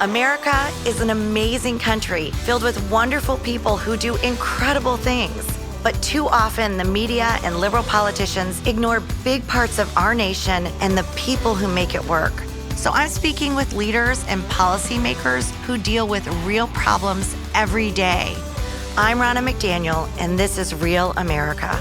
America is an amazing country filled with wonderful people who do incredible things. But too often, the media and liberal politicians ignore big parts of our nation and the people who make it work. So I'm speaking with leaders and policymakers who deal with real problems every day. I'm Ronna McDaniel, and this is Real America.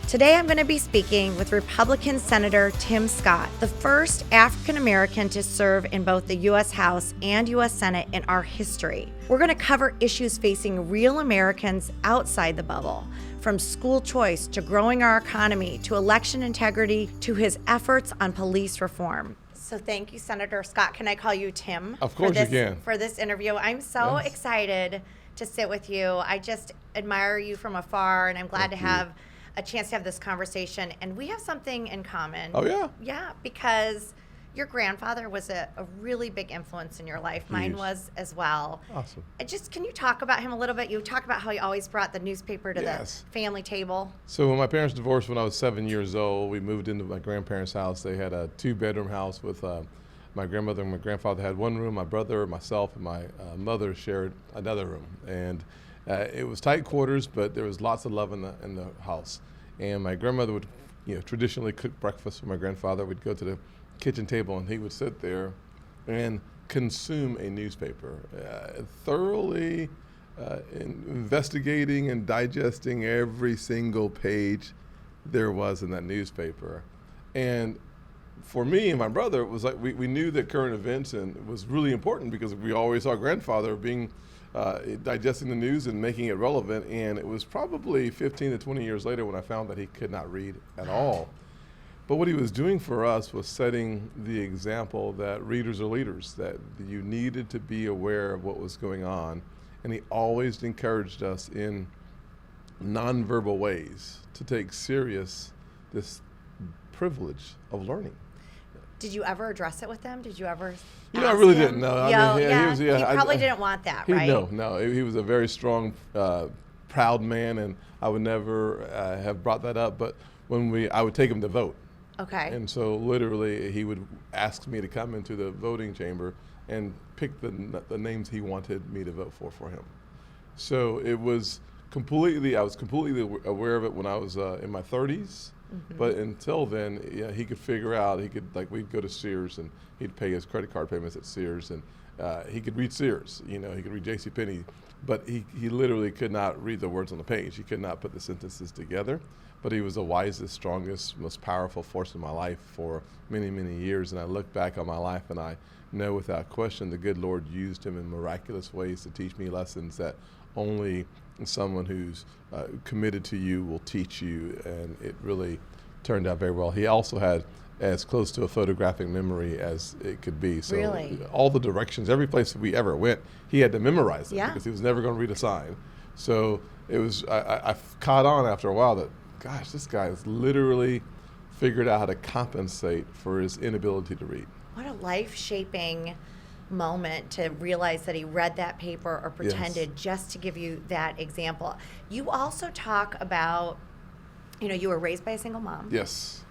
Today I'm going to be speaking with Republican Senator Tim Scott, the first African American to serve in both the U.S. House and U.S. Senate in our history. We're going to cover issues facing real Americans outside the bubble, from school choice to growing our economy to election integrity to his efforts on police reform. So thank you, Senator Scott. Can I call you Tim? Of course you can. For this interview. I'm so excited to sit with you. I just admire you from afar, and I'm glad to have a chance to have this conversation. And we have something in common. Oh, yeah? Yeah, because your grandfather was a really big influence in your life. Mine was as well. Awesome. Can you talk about him a little bit? You talk about how he always brought the newspaper to the family table. So when my parents divorced when I was 7 years old, we moved into my grandparents' house. They had a 2-bedroom house with my grandmother and my grandfather had one room. My brother, myself, and my mother shared another room. And it was tight quarters, but there was lots of love in the house. And my grandmother would, traditionally cook breakfast for my grandfather. We'd go to the kitchen table, and he would sit there and consume a newspaper, thoroughly investigating and digesting every single page there was in that newspaper. And for me and my brother, it was like we knew that current events and it was really important because we always saw grandfather being digesting the news and making it relevant. And it was probably 15 to 20 years later when I found that he could not read at all. But what he was doing for us was setting the example that readers are leaders, that you needed to be aware of what was going on. And he always encouraged us in nonverbal ways to take serious this privilege of learning. Did you ever address it with him? Did you ever I really didn't. No, he probably didn't want that, right? No. He was a very strong, proud man, and I would never have brought that up. But I would take him to vote. Okay. And so literally, he would ask me to come into the voting chamber and pick the names he wanted me to vote for him. So I was completely aware of it when I was in my 30s. Mm-hmm. But until then, he could figure out, we'd go to Sears and he'd pay his credit card payments at Sears, and he could read Sears, he could read JCPenney, but he literally could not read the words on the page. He could not put the sentences together, but he was the wisest, strongest, most powerful force in my life for many, many years. And I look back on my life and I know without question the good Lord used him in miraculous ways to teach me lessons that only someone who's committed to you will teach you, and it really turned out very well. He also had as close to a photographic memory as it could be. So really? All the directions, every place that we ever went, he had to memorize them because he was never going to read a sign. So it was, I caught on after a while that, gosh, this guy has literally figured out how to compensate for his inability to read. What a life-shaping moment to realize that he read that paper or pretended, just to give you that example. You also talk about, you were raised by a single mom. Yes.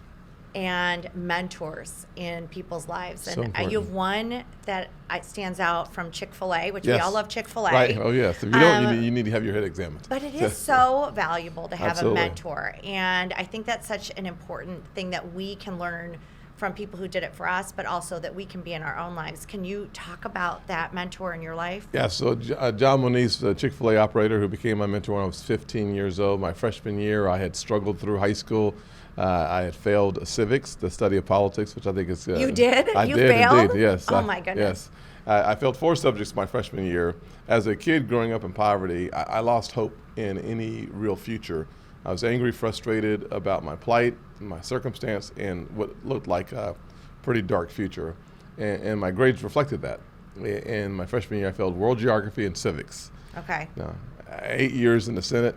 And mentors in people's lives. So and you have one that stands out from Chick-fil-A, which we all love Chick-fil-A. Right. Oh, yes. If you don't, you need to have your head examined. But it is so valuable to have Absolutely. a mentor. And I think that's such an important thing that we can learn from people who did it for us, but also that we can be in our own lives. Can you talk about that mentor in your life? Yeah, so John Moniz, the Chick-fil-A operator who became my mentor when I was 15 years old. My freshman year, I had struggled through high school. I had failed civics, the study of politics, which I think is... You did? I you did failed? Indeed, yes. Oh, my goodness. Yes. I failed 4 subjects my freshman year. As a kid growing up in poverty, I lost hope in any real future. I was angry, frustrated about my plight, my circumstance, and what looked like a pretty dark future. And my grades reflected that. In my freshman year, I failed world geography and civics. Okay. Now, 8 years in the Senate.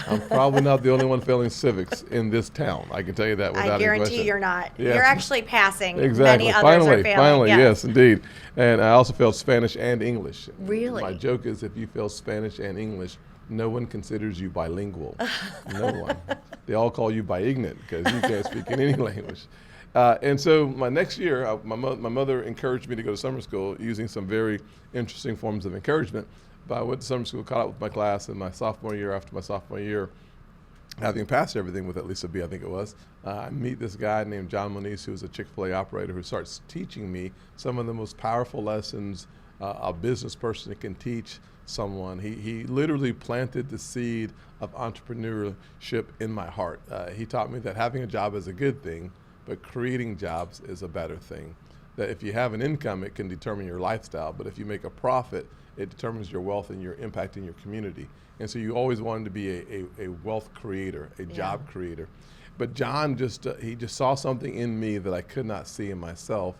I'm probably not the only one failing civics in this town. I can tell you that without any question. I guarantee you're not. Yeah. You're actually passing. Exactly. Many others are failing. Finally, yes, indeed. And I also failed Spanish and English. Really? My joke is if you fail Spanish and English, no one considers you bilingual. No one. They all call you bi-ignorant because you can't speak in any language. And so my next year, my mother encouraged me to go to summer school using some very interesting forms of encouragement. But I went to summer school, caught up with my class in my sophomore year. After my sophomore year, having passed everything with at least a B, I think it was, I meet this guy named John Moniz, who was a Chick-fil-A operator, who starts teaching me some of the most powerful lessons a business person can teach someone. He literally planted the seed of entrepreneurship in my heart. He taught me that having a job is a good thing, but creating jobs is a better thing. That if you have an income, it can determine your lifestyle, but if you make a profit, it determines your wealth and your impact in your community. And so you always wanted to be a wealth creator, a job creator. But John he just saw something in me that I could not see in myself.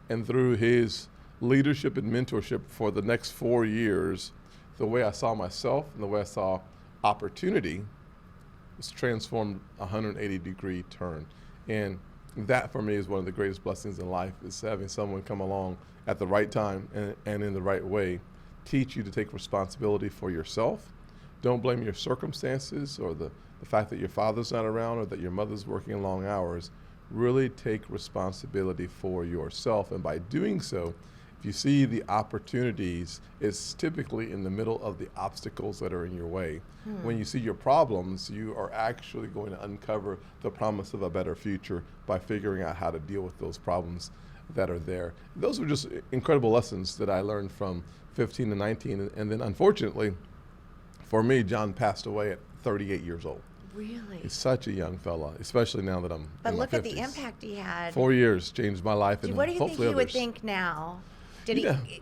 And through his leadership and mentorship for the next 4 years, the way I saw myself and the way I saw opportunity was transformed 180-degree turn. And that for me is one of the greatest blessings in life, is having someone come along at the right time and in the right way, teach you to take responsibility for yourself. Don't blame your circumstances or the fact that your father's not around or that your mother's working long hours. Really take responsibility for yourself. And by doing so, if you see the opportunities, it's typically in the middle of the obstacles that are in your way. When you see your problems, you are actually going to uncover the promise of a better future by figuring out how to deal with those problems that are there. Those were just incredible lessons that I learned from 15 to 19. And then unfortunately, for me, John passed away at 38 years old. Really? He's such a young fella, especially now that I'm But in look my at 50s. the impact he had. 4 years changed my life, and What do you think hopefully he would others. think now?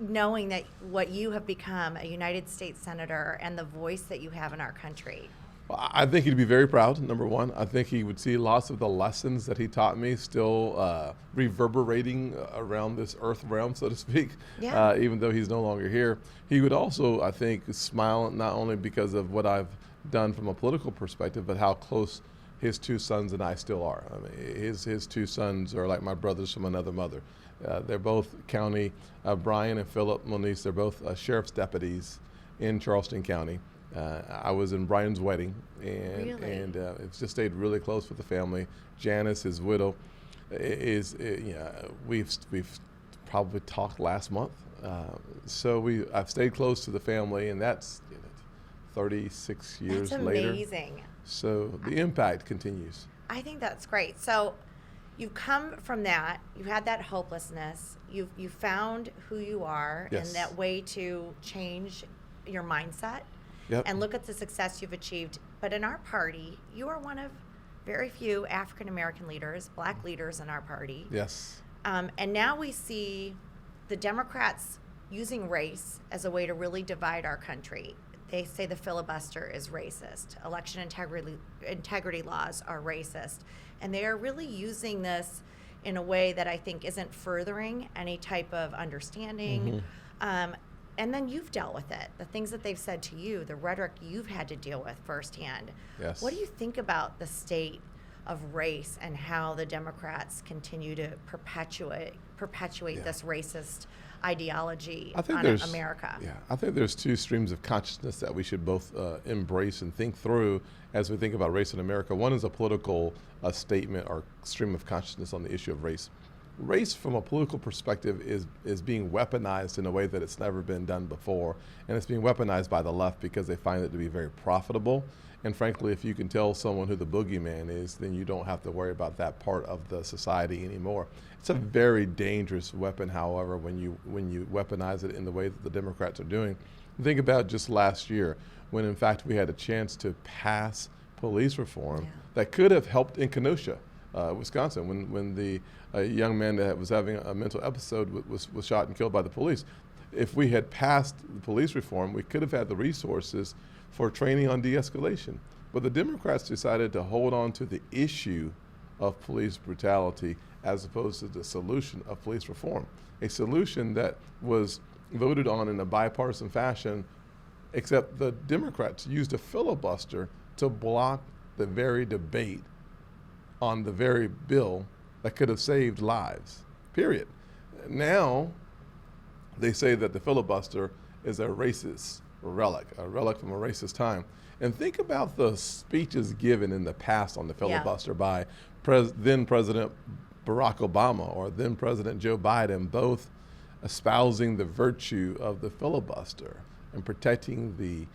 Knowing that what you have become, a United States Senator, and the voice that you have in our country? Well, I think he'd be very proud, number one. I think he would see lots of the lessons that he taught me still reverberating around this earth realm, so to speak, even though he's no longer here. He would also, I think, smile not only because of what I've done from a political perspective, but how close his two sons and I still are. I mean, his two sons are like my brothers from another mother. They're both county, Brian and Philip Moniz, they're both sheriff's deputies in Charleston County. I was in Brian's wedding, and it's just stayed really close with the family. Janice, his widow, we've probably talked last month. So I've stayed close to the family, and that's 36 years later. That's amazing. So the impact continues. I think that's great. So you've come from that. You had that hopelessness. You found who you are, Yes. and that way to change your mindset. Yep. And look at the success you've achieved. But in our party, you are one of very few African American leaders, black leaders in our party. Yes. And now we see the Democrats using race as a way to really divide our country. They say the filibuster is racist. Election integrity laws are racist. And they are really using this in a way that I think isn't furthering any type of understanding. And then you've dealt with it. The things that they've said to you, the rhetoric you've had to deal with firsthand. Yes. What do you think about the state of race and how the Democrats continue to perpetuate this racist ideology on America? Yeah, I think there's two streams of consciousness that we should both embrace and think through as we think about race in America. One is a political statement or stream of consciousness on the issue of race. Race from a political perspective is being weaponized in a way that it's never been done before, and it's being weaponized by the left because they find it to be very profitable. And frankly, if you can tell someone who the boogeyman is, then you don't have to worry about that part of the society anymore. It's a very dangerous weapon, however, when you weaponize it in the way that the Democrats are doing. Think about just last year, when in fact we had a chance to pass police reform that could have helped in Kenosha, Wisconsin, when the young man that was having a mental episode was shot and killed by the police. If we had passed the police reform, we could have had the resources for training on de-escalation. But the Democrats decided to hold on to the issue of police brutality as opposed to the solution of police reform, a solution that was voted on in a bipartisan fashion, except the Democrats used a filibuster to block the very debate on the very bill that could have saved lives, period. Now, they say that the filibuster is a racist relic from a racist time. And think about the speeches given in the past on the filibuster by then President Barack Obama or then President Joe Biden, both espousing the virtue of the filibuster and protecting the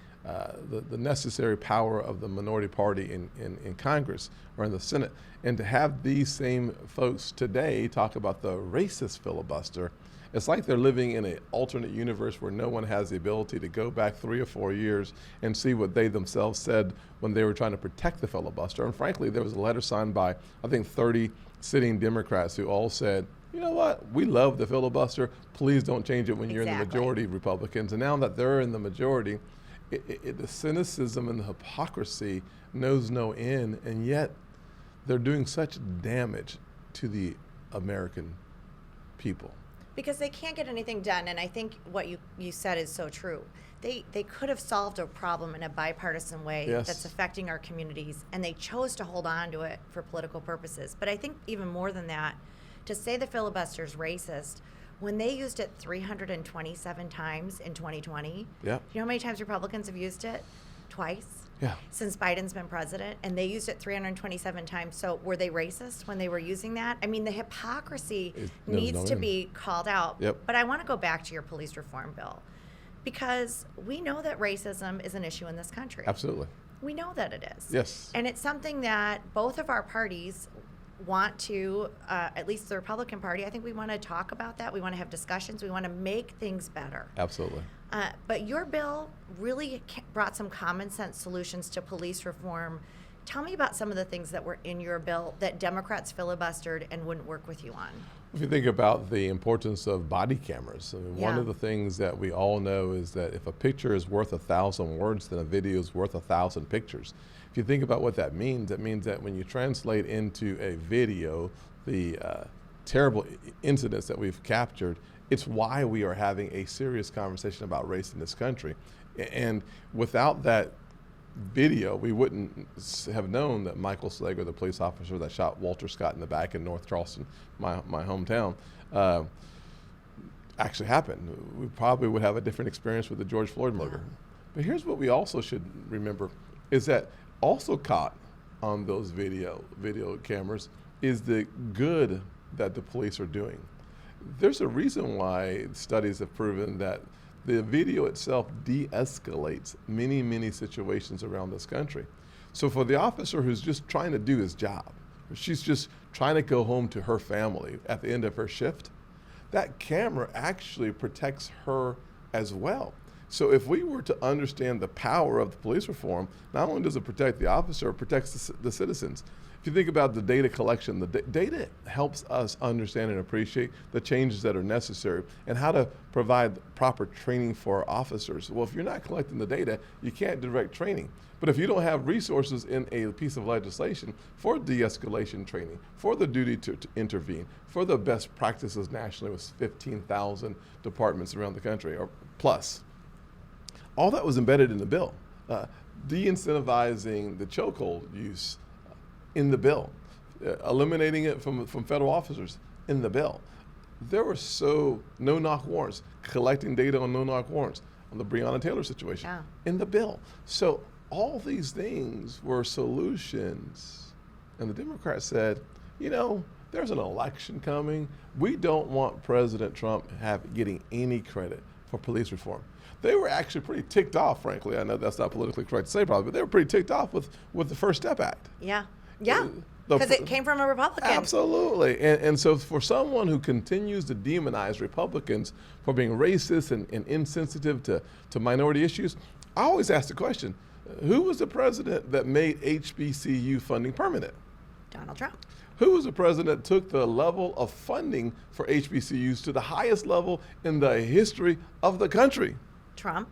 necessary power of the minority party in Congress or in the Senate. And to have these same folks today talk about the racist filibuster, it's like they're living in an alternate universe where no one has the ability to go back 3 or 4 years and see what they themselves said when they were trying to protect the filibuster. And frankly, there was a letter signed by, I think, 30 sitting Democrats who all said, you know what, we love the filibuster. Please don't change it when you're in the majority, Republicans. And now that they're in the majority, the cynicism and the hypocrisy knows no end, and yet they're doing such damage to the American people. Because they can't get anything done, and I think what you said is so true. They could have solved a problem in a bipartisan way that's affecting our communities, and they chose to hold on to it for political purposes. But I think even more than that, to say the filibuster is racist, when they used it 327 times in 2020, you know how many times Republicans have used it? Twice. Since Biden's been president, and they used it 327 times. So were they racist when they were using that? I mean, the hypocrisy needs to be called out. But I want to go back to your police reform bill, because we know that racism is an issue in this country. Absolutely. We know that it is. Yes. And it's something that both of our parties want to, at least the Republican Party, I think we want to talk about that. We want to have discussions. We want to make things better. Absolutely. But your bill really brought some common sense solutions to police reform. Tell me about some of the things that were in your bill that Democrats filibustered and wouldn't work with you on. If you think about the importance of body cameras, I mean, one of the things that we all know is that if a picture is worth 1,000 words, then a video is worth 1,000 pictures. If you think about what that means, it means that when you translate into a video the terrible incidents that we've captured, it's why we are having a serious conversation about race in this country. And without that video, we wouldn't have known that Michael Slager, the police officer that shot Walter Scott in the back in North Charleston, my hometown, actually happened. We probably would have a different experience with the George Floyd murder. But here's what we also should remember, is that also caught on those video cameras is the good that the police are doing. There's a reason why studies have proven that the video itself de-escalates many, many situations around this country. So for the officer who's just trying to do his job, she's just trying to go home to her family at the end of her shift, that camera actually protects her as well. So if we were to understand the power of the police reform, not only does it protect the officer, it protects the citizens. If you think about the data collection, the data helps us understand and appreciate the changes that are necessary and how to provide proper training for our officers. Well, if you're not collecting the data, you can't direct training. But if you don't have resources in a piece of legislation for de-escalation training, for the duty to intervene, for the best practices nationally with 15,000 departments around the country or plus, all that was embedded in the bill. De-incentivizing the chokehold use in the bill, eliminating it from federal officers in the bill. There were no-knock warrants, collecting data on no-knock warrants, on the Breonna Taylor situation in the bill. So all these things were solutions. And the Democrats said, you know, there's an election coming. We don't want President Trump getting any credit for police reform. They were actually pretty ticked off, frankly. I know that's not politically correct to say probably, but they were pretty ticked off with the First Step Act. Yeah, because it came from a Republican. Absolutely. And so for someone who continues to demonize Republicans for being racist and insensitive to minority issues, I always ask the question, who was the president that made HBCU funding permanent? Donald Trump. Who was the president that took the level of funding for HBCUs to the highest level in the history of the country? Trump.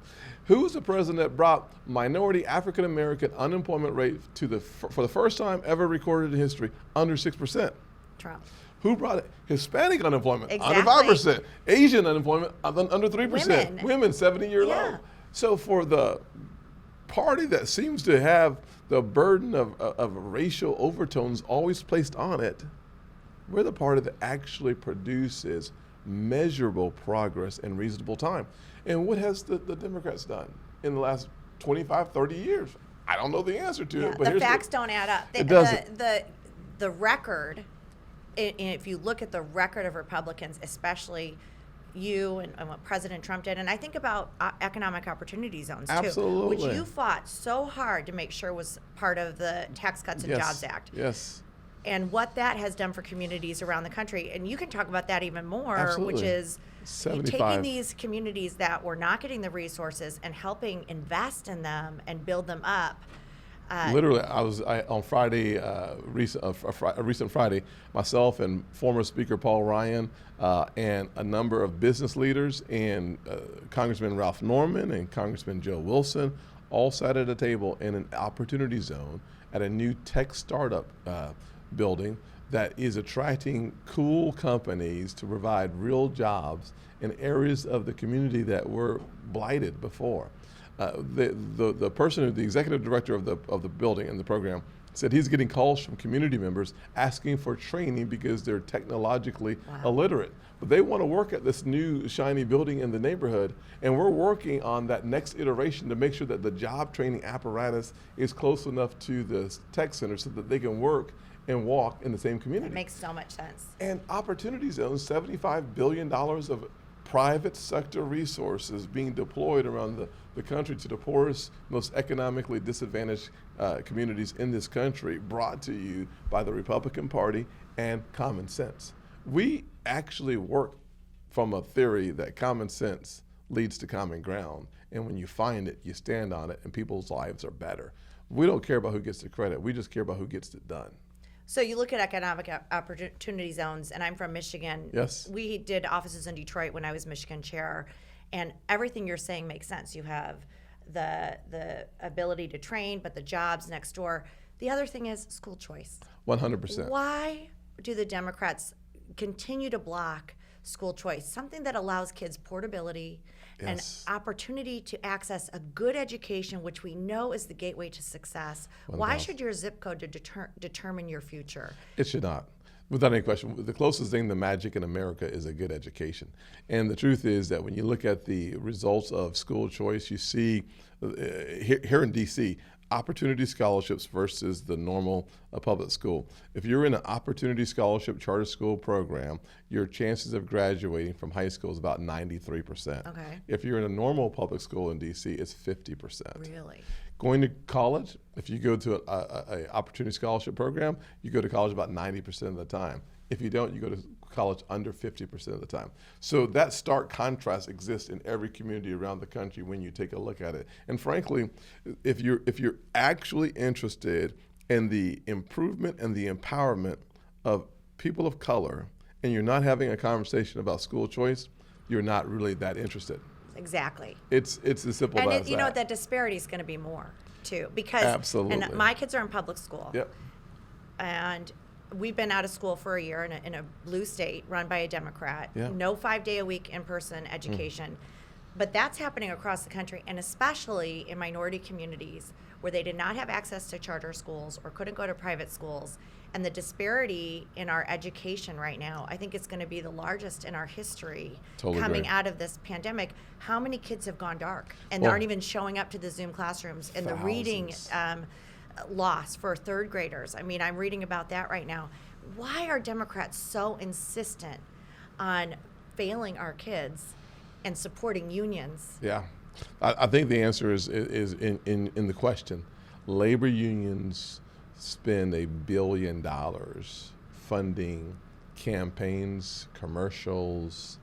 Who was the president that brought minority African-American unemployment rate to for the first time ever recorded in history under 6%? Trump. Who brought Hispanic unemployment under 5%? Asian unemployment under 3%. Women 70-year low. So for the party that seems to have the burden of racial overtones always placed on it, we're the party that actually produces measurable progress in reasonable time. And what has the Democrats done in the last 25, 30 years? I don't know the answer to it. But the facts don't add up. It doesn't. The record And if you look at the record of Republicans, especially you and what President Trump did, and I think about economic opportunity zones too, Absolutely. which you fought so hard to make sure was part of the Tax Cuts and Jobs Act. Yes. And what that has done for communities around the country. And you can talk about that even more, Absolutely. which is 75. taking these communities that were not getting the resources and helping invest in them and build them up. Literally, on Friday, a recent Friday, myself and former Speaker Paul Ryan and a number of business leaders and Congressman Ralph Norman and Congressman Joe Wilson all sat at a table in an opportunity zone at a new tech startup building that is attracting cool companies to provide real jobs in areas of the community that were blighted before. The person, the executive director of the building and the program, said he's getting calls from community members asking for training because they're technologically illiterate. But they want to work at this new shiny building in the neighborhood, and we're working on that next iteration to make sure that the job training apparatus is close enough to the tech center so that they can work and walk in the same community. It makes so much sense. And opportunity zones, $75 billion of private sector resources being deployed around the country to the poorest, most economically disadvantaged communities in this country, brought to you by the Republican Party and common sense. We actually work from a theory that common sense leads to common ground, and when you find it, you stand on it, and people's lives are better. We don't care about who gets the credit, we just care about who gets it done. So you look at economic opportunity zones, and I'm from Michigan. Yes. We did offices in Detroit when I was Michigan chair, and everything you're saying makes sense. You have the ability to train, but the jobs next door. The other thing is school choice. 100%. Why do the Democrats continue to block school choice, something that allows kids portability and opportunity to access a good education, which we know is the gateway to success? Why should your zip code determine your future? It should not. Without any question, the closest thing to magic in America is a good education. And the truth is that when you look at the results of school choice, you see here in DC, opportunity scholarships versus the normal public school. If you're in an opportunity scholarship charter school program, your chances of graduating from high school is about 93%. Okay. If you're in a normal public school in DC, it's 50%. Really? Going to college, if you go to a opportunity scholarship program, you go to college about 90% of the time. If you don't, you go to college under 50% of the time. So that stark contrast exists in every community around the country when you take a look at it. And frankly, if you're actually interested in the improvement and the empowerment of people of color, and you're not having a conversation about school choice, you're not really that interested. Exactly. It's as simple as that. And you know that disparity is going to be more too, because Absolutely. And my kids are in public school. Yep. And we've been out of school for a year in a blue state run by a Democrat. Yeah. No 5-day-a-week in-person education. But that's happening across the country, and especially in minority communities where they did not have access to charter schools or couldn't go to private schools. And the disparity in our education right now, I think it's going to be the largest in our history. Totally coming agree. out of this pandemic. How many kids have gone dark and Well, aren't even showing up to the Zoom classrooms, and the reading loss for third graders? I mean, I'm reading about that right now. Why are Democrats so insistent on failing our kids and supporting unions? Yeah, I think the answer is in the question. Labor unions spend $1 billion funding campaigns, commercials,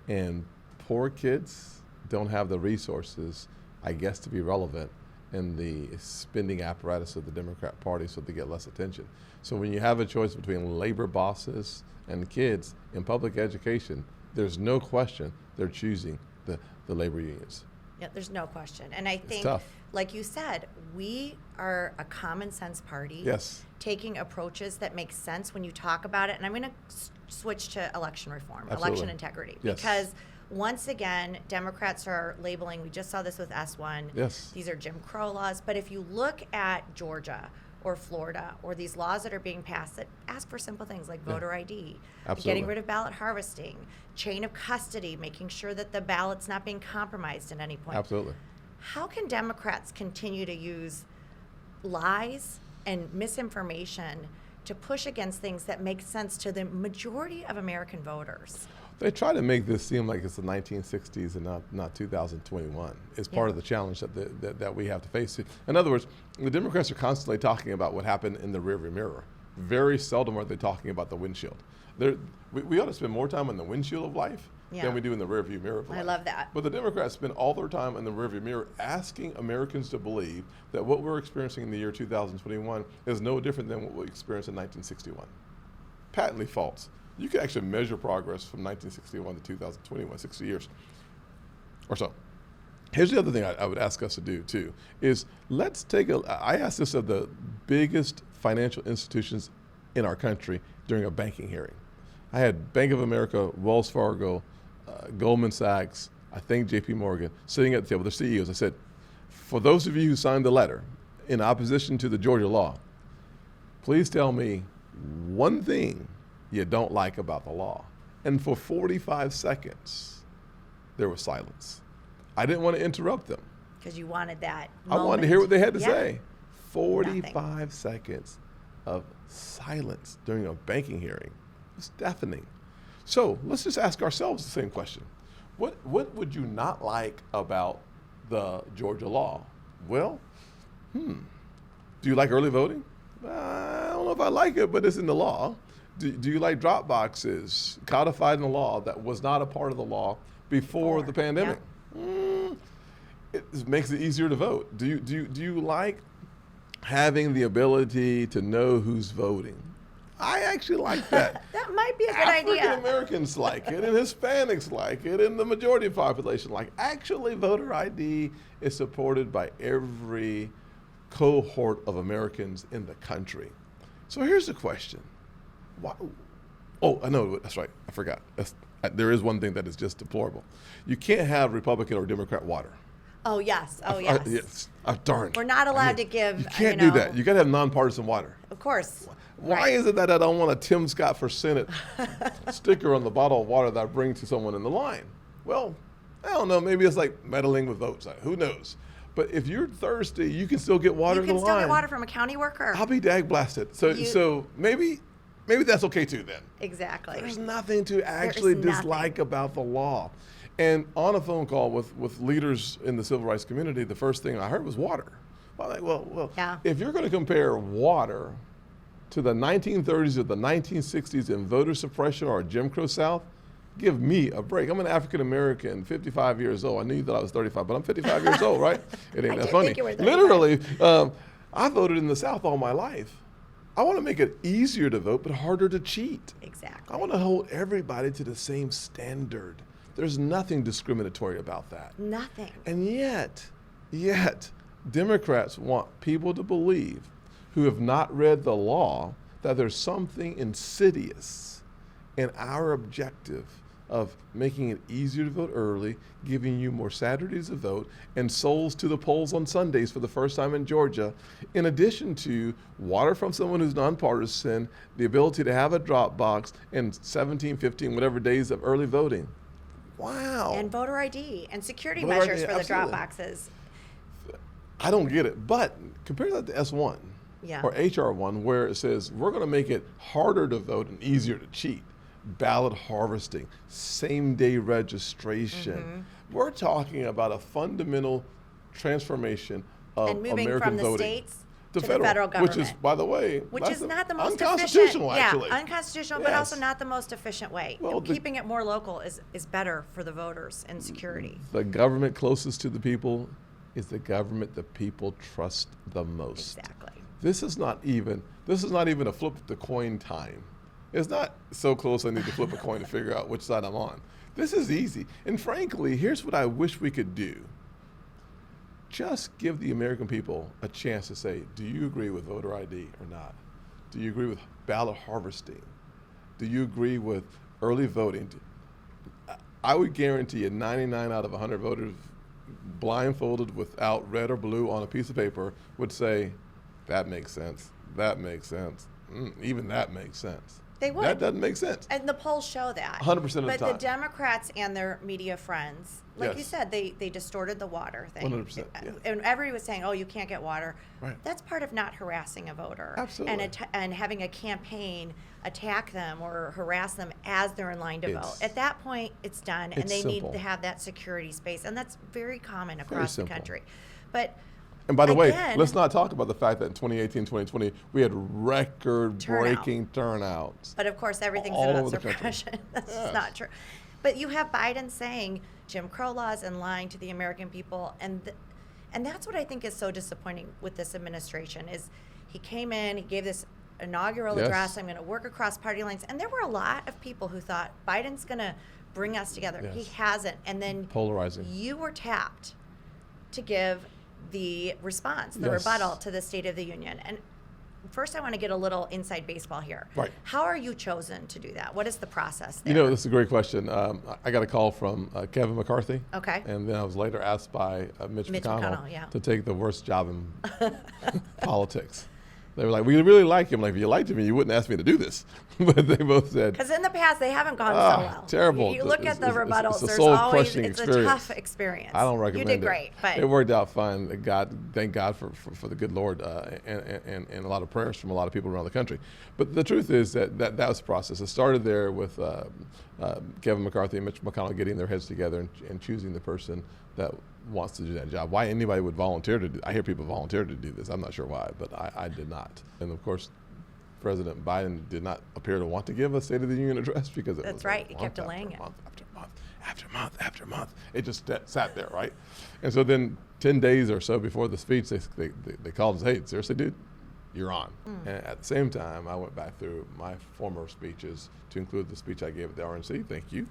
and poor kids don't have the resources, I guess, to be relevant in the spending apparatus of the Democrat Party, so they get less attention. So when you have a choice between labor bosses and kids in public education, there's no question they're choosing the labor unions. Yeah, there's no question. And I think, tough. like you said, we are a common sense party. Yes. Taking approaches that make sense when you talk about it. And I'm going to switch to election reform, Absolutely. election integrity. Yes. Because once again, Democrats are labeling, we just saw this with S1. Yes. These are Jim Crow laws. But if you look at Georgia or Florida or these laws that are being passed that ask for simple things like voter ID, Absolutely. getting rid of ballot harvesting, chain of custody, making sure that the ballot's not being compromised at any point. Absolutely. How can Democrats continue to use lies and misinformation to push against things that make sense to the majority of American voters. They try to make this seem like it's the 1960s and not 2021. It's part of the challenge that we have to face. In other words, the Democrats are constantly talking about what happened in the rearview mirror. Very seldom are they talking about the windshield. We ought to spend more time on the windshield of life than we do in the rearview mirror of life. I love that. But the Democrats spend all their time in the rearview mirror asking Americans to believe that what we're experiencing in the year 2021 is no different than what we experienced in 1961. Patently false. You can actually measure progress from 1961 to 2021, 60 years or so. Here's the other thing I would ask us to do too, is I asked this of the biggest financial institutions in our country during a banking hearing. I had Bank of America, Wells Fargo, Goldman Sachs, I think JP Morgan, sitting at the table, the CEOs. I said, for those of you who signed the letter in opposition to the Georgia law, please tell me one thing you don't like about the law. And for 45 seconds, there was silence. I didn't want to interrupt them. Because you wanted that I wanted to hear what they had to Yeah. say. 45 Nothing. seconds of silence during a banking hearing. It was deafening. So let's just ask ourselves the same question. What would you not like about the Georgia law? Well, do you like early voting? I don't know if I like it, but it's in the law. Do you like drop boxes codified in the law that was not a part of the law before the pandemic? It makes it easier to vote. Do you like having the ability to know who's voting? I actually like that. That might be a good idea. African Americans like it, and Hispanics like it, and the majority of the population like it. Actually, voter ID is supported by every cohort of Americans in the country. So here's the question. Why? Oh, I know, that's right. I forgot. There is one thing that is just deplorable. You can't have Republican or Democrat water. Oh, yes. Oh, yes. Yes. Darn. We're not allowed to give, You can't do that. You got to have nonpartisan water. Of course. Why is it that I don't want a Tim Scott for Senate sticker on the bottle of water that I bring to someone in the line? Well, I don't know. Maybe it's like meddling with votes. Who knows? But if you're thirsty, you can still get water in the line. You can still get water from a county worker. I'll be dag blasted. So maybe that's okay too then. Exactly. There's nothing to actually dislike about the law. And on a phone call with leaders in the civil rights community, the first thing I heard was water. I'm like, well, if you're going to compare water to the 1930s or the 1960s in voter suppression or Jim Crow South, give me a break. I'm an African American, 55 years old. I knew that I was 35, but I'm 55 years old, right? It ain't that funny. Think you were 35. Literally, I voted in the South all my life. I want to make it easier to vote, but harder to cheat. Exactly. I want to hold everybody to the same standard. There's nothing discriminatory about that. Nothing. And yet, Democrats want people to believe who have not read the law that there's something insidious in our objective of making it easier to vote early, giving you more Saturdays to vote, and souls to the polls on Sundays for the first time in Georgia, in addition to water from someone who's nonpartisan, the ability to have a drop box, and 17, 15, whatever days of early voting. Wow. And voter ID and security Voter measures ID, for the absolutely. drop boxes. I don't get it, but compare that to S1 or HR1, where it says we're going to make it harder to vote and easier to cheat. Ballot harvesting, same-day registration. We're talking about a fundamental transformation of And moving American from the voting states to the federal government. which is, by the way, Which is not the most unconstitutional, efficient. actually. Yeah, unconstitutional, but Yes. also not the most efficient way. Well, keeping it more local is better for the voters and security. The government closest to the people is the government the people trust the most. Exactly. This is not even a flip the coin time. It's not so close I need to flip a coin to figure out which side I'm on. This is easy. And frankly, here's what I wish we could do. Just give the American people a chance to say, do you agree with voter ID or not? Do you agree with ballot harvesting? Do you agree with early voting? I would guarantee you 99 out of 100 voters blindfolded without red or blue on a piece of paper would say, that makes sense. That makes sense. Even that makes sense. They would. That doesn't make sense. And the polls show that. 100% of the But time. the Democrats and their media friends, like Yes. you said, they distorted the water thing. 100%, yeah. And everybody was saying, oh, you can't get water. Right. That's part of not harassing a voter. Absolutely. And having a campaign attack them or harass them as they're in line to vote. It's- At that point, it's done. And it's they simple. need to have that security space. And that's very common Very across the simple. country. But And by the way, again, let's not talk about the fact that in 2018, 2020, we had record-breaking turnouts. But of course, everything's all about over the country. suppression. That's Yes. just not true. But you have Biden saying Jim Crow laws and lying to the American people, and that's what I think is so disappointing with this administration. Is he came in, he gave this inaugural Yes. address. I'm going to work across party lines, and there were a lot of people who thought Biden's going to bring us together. Yes. He hasn't, and then Polarizing. you were tapped to give the response, the Yes. rebuttal to the State of the Union. And first, I want to get a little inside baseball here. Right. How are you chosen to do that? What is the process there? You know, this is a great question. I got a call from Kevin McCarthy. Okay. And then I was later asked by Mitch McConnell yeah. to take the worst job in politics. They were like, we really like him. Like, if you liked him, you wouldn't ask me to do this. But they both said, Because in the past, they haven't gone so well. terrible. You look at the It's rebuttals, a there's always, soul-crushing it's a experience. tough experience. I don't recommend it. You did great, but it worked out fine. Thank God for the good Lord, and a lot of prayers from a lot of people around the country. But the truth is that was the process. It started there with Kevin McCarthy and Mitch McConnell getting their heads together and choosing the person that wants to do that job. Why anybody would volunteer to do? I hear people volunteer to do this. I'm not sure why, but I did not. And of course, President Biden did not appear to want to give a State of the Union address because it That's was right. a He month kept delaying it. month after month after month after month. It just sat there, right? And so then 10 days or so before the speech, they called and said, hey, seriously, dude, you're on. And at the same time, I went back through my former speeches to include the speech I gave at the RNC, thank you,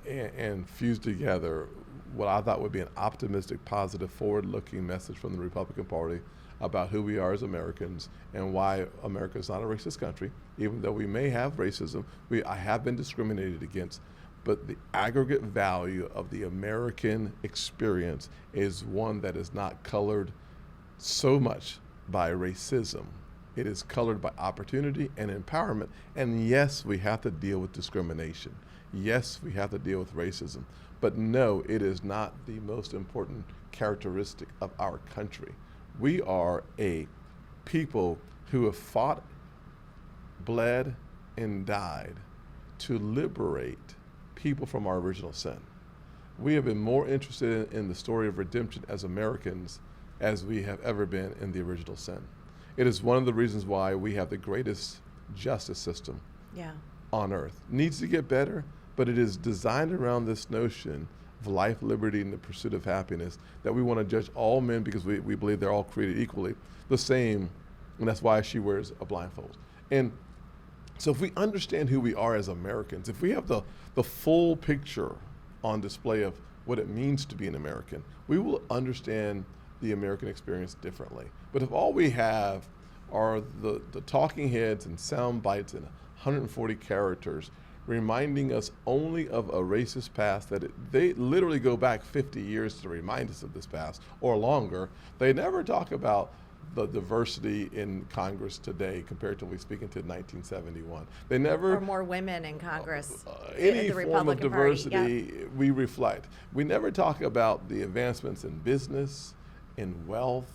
and fused together what I thought would be an optimistic, positive, forward-looking message from the Republican Party about who we are as Americans and why America is not a racist country, even though we may have racism. I have been discriminated against, but the aggregate value of the American experience is one that is not colored so much by racism. It is colored by opportunity and empowerment. And yes, we have to deal with discrimination. Yes, we have to deal with racism. But no, it is not the most important characteristic of our country. We are a people who have fought, bled, and died to liberate people from our original sin. We have been more interested in the story of redemption as Americans as we have ever been in the original sin. It is one of the reasons why we have the greatest justice system on earth. Needs to get better, but it is designed around this notion of life, liberty, and the pursuit of happiness, that we want to judge all men because we believe they're all created equally, the same, and that's why she wears a blindfold. And so if we understand who we are as Americans, if we have the full picture on display of what it means to be an American, we will understand the American experience differently. But if all we have are the talking heads and sound bites and 140 characters reminding us only of a racist past that they literally go back 50 years to remind us of this past or longer, they never talk about the diversity in Congress today comparatively speaking to 1971. They never— Or more women in Congress. any the form of Republican Party, diversity, we reflect. We never talk about the advancements in business, in wealth,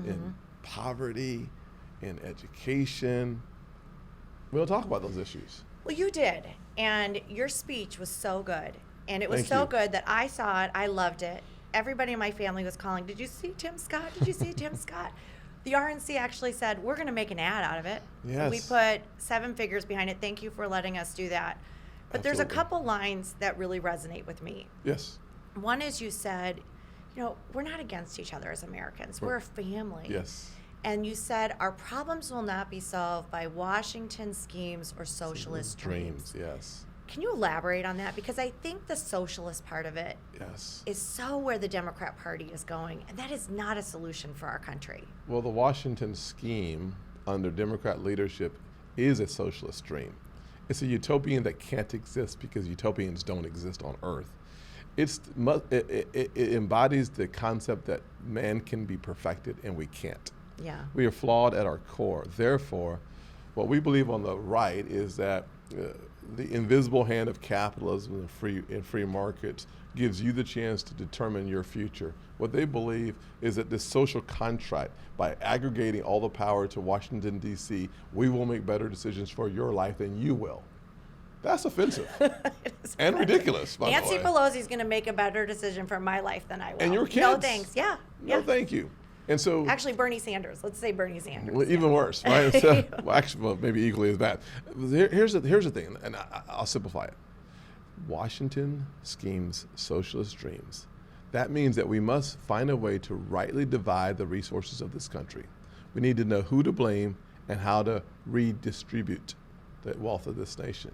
in poverty, in education. We don't talk about those issues. Well, you did, and your speech was so good, and it was Thank so you. good that I saw it, I loved it. Everybody in my family was calling, did you see Tim Scott? Did you see Tim Scott? The RNC actually said, we're going to make an ad out of it. Yes. We put 7 figures behind it. Thank you for letting us do that. But there's a Absolutely. couple lines that really resonate with me. Yes. One is you said, we're not against each other as Americans. We're a family. Yes. And you said, our problems will not be solved by Washington schemes or socialist dreams. Yes. Can you elaborate on that? Because I think the socialist part of it Yes. is so where the Democrat Party is going, and that is not a solution for our country. Well, the Washington scheme under Democrat leadership is a socialist dream. It's a utopian that can't exist because utopians don't exist on Earth. It embodies the concept that man can be perfected and we can't. Yeah. We are flawed at our core. Therefore, What we believe on the right is that the invisible hand of capitalism and free markets gives you the chance to determine your future. What they believe is that this social contract, by aggregating all the power to Washington, D.C., we will make better decisions for your life than you will. That's offensive and ridiculous, by Nancy the way. Pelosi's going to make a better decision for my life than I will. And your kids. No thanks. Yeah. No, thank you. And so, actually, Bernie Sanders. Let's say Bernie Sanders. well, even worse, right? So, well, maybe equally as bad. Here's the thing, and I'll simplify it. Washington schemes socialist dreams. That means that we must find a way to rightly divide the resources of this country. We need to know who to blame and how to redistribute the wealth of this nation.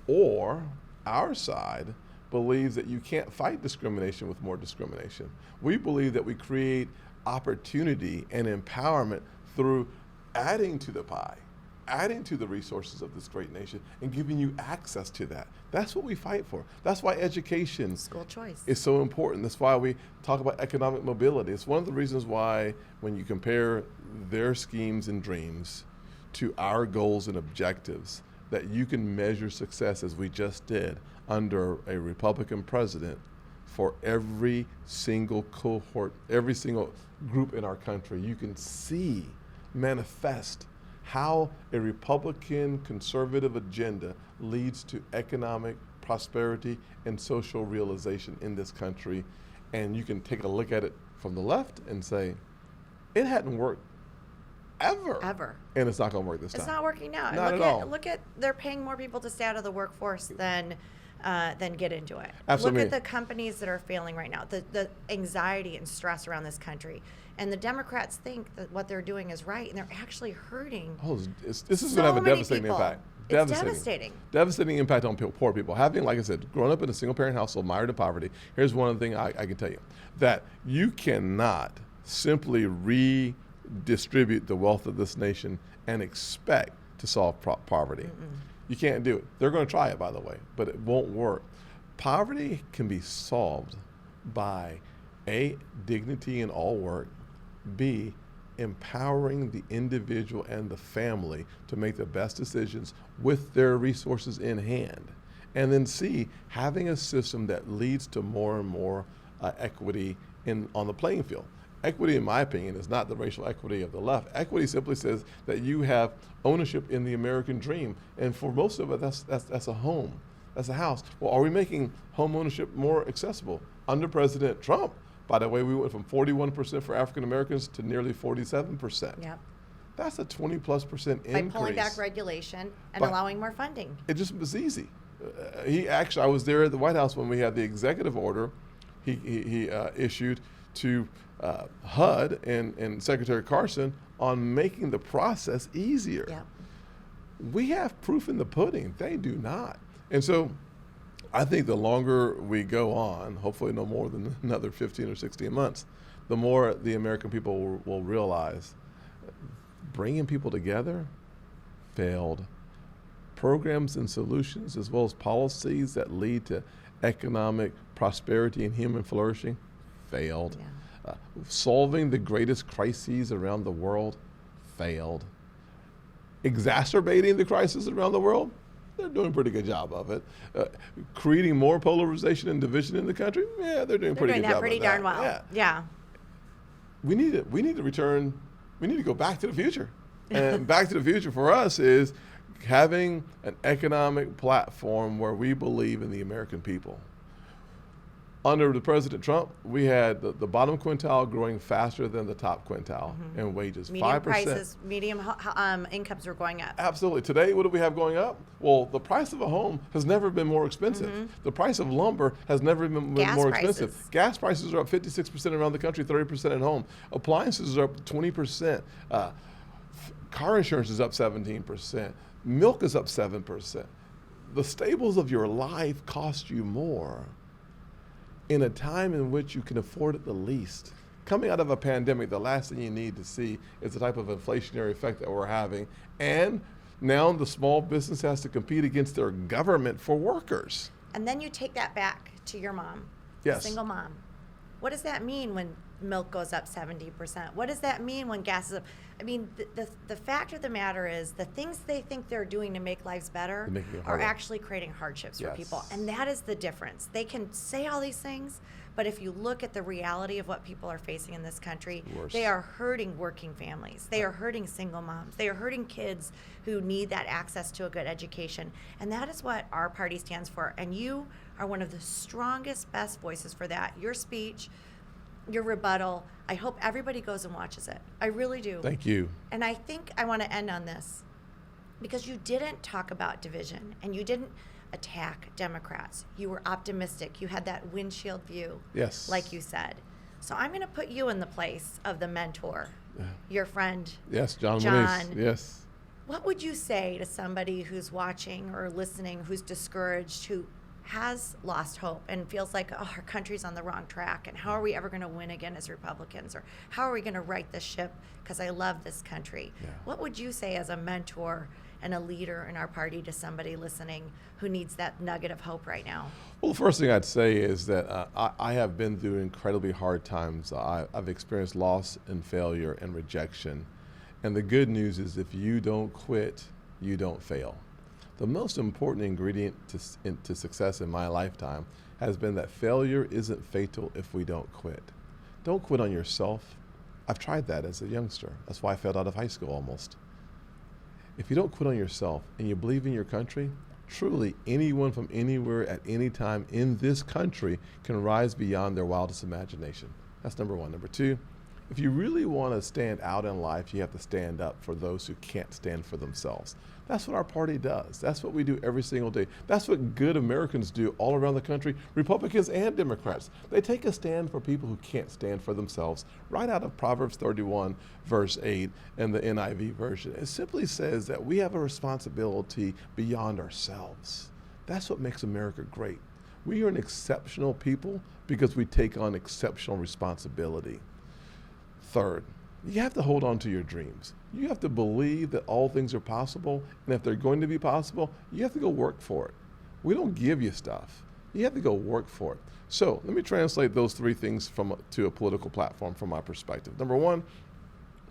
Or our side believes that you can't fight discrimination with more discrimination. We believe that we create opportunity and empowerment through adding to the pie, adding to the resources of this great nation, and giving you access to that. That's what we fight for. That's why education school choice is so important. That's why we talk about economic mobility. It's one of the reasons why when you compare their schemes and dreams to our goals and objectives, that you can measure success as we just did under a Republican president for every single cohort, every single group in our country. You can see, manifest how a Republican conservative agenda leads to economic prosperity and social realization in this country. And you can take a look at it from the left and say, it hadn't worked ever. And it's not going to work this time. It's not working now. Not at all. Look at, they're paying more people to stay out of the workforce than get into it. Absolutely. Look at the companies that are failing right now, the anxiety and stress around this country. And the Democrats think that what they're doing is right, and they're actually hurting. This is going to have a devastating impact. It's devastating. Devastating impact on poor people. Having, like I said, grown up in a single-parent household, mired in poverty, here's one thing I can tell you, that you cannot simply redistribute the wealth of this nation and expect to solve poverty. You can't do it. They're going to try it, by the way, but it won't work. Poverty can be solved by A, dignity in all work, B, empowering the individual and the family to make the best decisions with their resources in hand, and then C, having a system that leads to more and more equity on the playing field. Equity, in my opinion, is not the racial equity of the left. Equity simply says that you have ownership in the American dream, and for most of us, that's a home, that's a house. Well, are we making home ownership more accessible? Under President Trump, by the way, we went from 41% for African Americans to nearly 47%. Yep. That's a 20+% increase. By pulling back regulation and allowing more funding. It just was easy. I was there at the White House when we had the executive order he issued to HUD and Secretary Carson on making the process easier. Yep. We have proof in the pudding. They do not. And so I think the longer we go on, hopefully no more than another 15 or 16 months, the more the American people will realize bringing people together failed. Programs and solutions, as well as policies that lead to economic prosperity and human flourishing, failed. Yeah. Solving the greatest crises around the world, failed. Exacerbating the crisis around the world, they're doing a pretty good job of it. Creating more polarization and division in the country, yeah, they're doing a pretty good job of that. Pretty darn well. Yeah. We need to return. We need to go back to the future. And back to the future for us is having an economic platform where we believe in the American people. Under the President Trump, we had the bottom quintile growing faster than the top quintile in wages. Medium 5%. prices, medium incomes were going up. Absolutely. Today, what do we have going up? Well, the price of a home has never been more expensive. The price of lumber has never been more expensive. Gas prices are up 56% around the country, 30% at home. Appliances are up 20%. Car insurance is up 17%. Milk is up 7%. The staples of your life cost you more in a time in which you can afford it the least. Coming out of a pandemic, the last thing you need to see is the type of inflationary effect that we're having. And now the small business has to compete against their government for workers. And then you take that back to your mom, yes. Single mom. What does that mean when milk goes up 70%. What does that mean when gas is up? I mean, the fact of the matter is the things they think they're doing to make lives better are actually creating hardships for people. And that is the difference. They can say all these things, but if you look at the reality of what people are facing in this country, they are hurting working families. They are hurting single moms. They are hurting kids who need that access to a good education. And that is what our party stands for. And you are one of the strongest, best voices for that. Your speech, your rebuttal, I hope everybody goes and watches it. I really do. Thank you. And I think I want to end on this because you didn't talk about division and you didn't attack Democrats. You were optimistic. You had that windshield view, yes, like you said. So I'm going to put you in the place of the mentor, your friend. Yes, John. Yes. What would you say to somebody who's watching or listening, who's discouraged, who has lost hope and feels like, oh, our country's on the wrong track, and how are we ever going to win again as Republicans, or how are we going to right the ship because I love this country? What would you say as a mentor and a leader in our party to somebody listening who needs that nugget of hope right now? Well, the first thing I'd say is that I have been through incredibly hard times. I've experienced loss and failure and rejection. And the good news is if you don't quit, you don't fail. The most important ingredient to success in my lifetime has been that failure isn't fatal if we don't quit. Don't quit on yourself. I've tried that as a youngster. That's why I failed out of high school almost. If you don't quit on yourself and you believe in your country, truly anyone from anywhere at any time in this country can rise beyond their wildest imagination. That's number one. Number two, if you really want to stand out in life, you have to stand up for those who can't stand for themselves. That's what our party does. That's what we do every single day. That's what good Americans do all around the country, Republicans and Democrats. They take a stand for people who can't stand for themselves, right out of Proverbs 31, verse 8, and the NIV version. It simply says that we have a responsibility beyond ourselves. That's what makes America great. We are an exceptional people because we take on exceptional responsibility. Third, you have to hold on to your dreams. You have to believe that all things are possible, and if they're going to be possible, you have to go work for it. We don't give you stuff. You have to go work for it. So let me translate those three things to a political platform from my perspective. Number one,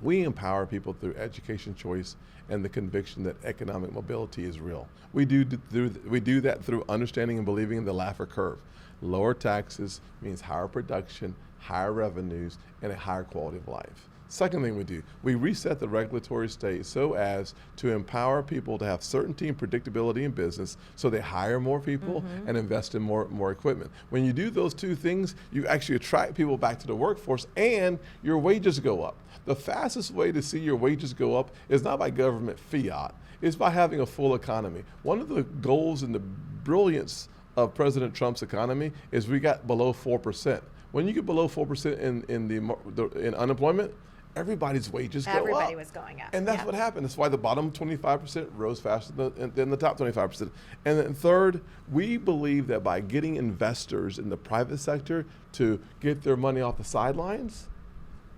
we empower people through education choice and the conviction that economic mobility is real. We do that through understanding and believing in the Laffer curve. Lower taxes means higher production, higher revenues, and a higher quality of life. Second thing we do, we reset the regulatory state so as to empower people to have certainty and predictability in business so they hire more people and invest in more equipment. When you do those two things, you actually attract people back to the workforce and your wages go up. The fastest way to see your wages go up is not by government fiat, it's by having a full economy. One of the goals and the brilliance of President Trump's economy is we got below 4%. When you get below 4% in unemployment, everybody's wages go up. Everybody was going up. And that's what happened. That's why the bottom 25% rose faster than the top 25%. And then third, we believe that by getting investors in the private sector to get their money off the sidelines,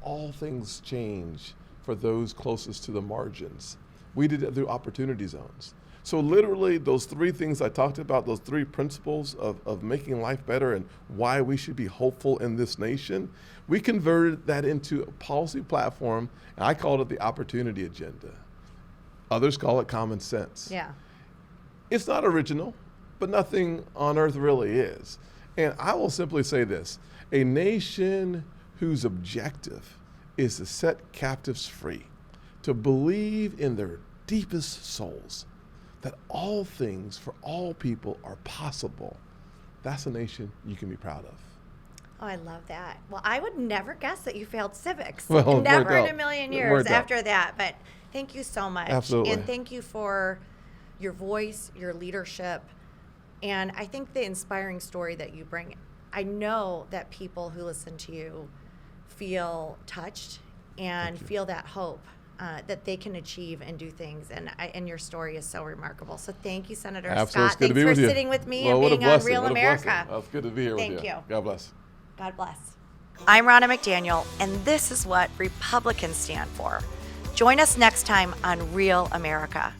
all things change for those closest to the margins. We did it through opportunity zones. So literally those three things I talked about, those three principles of making life better and why we should be hopeful in this nation, we converted that into a policy platform, and I called it the opportunity agenda. Others call it common sense. Yeah. It's not original, but nothing on earth really is. And I will simply say this, a nation whose objective is to set captives free, to believe in their deepest souls that all things for all people are possible, that's a nation you can be proud of. Oh, I love that. Well, I would never guess that you failed civics. Well, never in a million years after out. that. But thank you so much. Absolutely. And thank you for your voice, your leadership, and I think the inspiring story that you bring. I know that people who listen to you feel touched and feel that hope. That they can achieve and do things, and your story is so remarkable. So thank you, Senator Absolutely. Scott. Thanks for sitting with me and being on Real America. It's good to be here with you. Thank you. God bless. God bless. I'm Ronna McDaniel, and this is what Republicans stand for. Join us next time on Real America.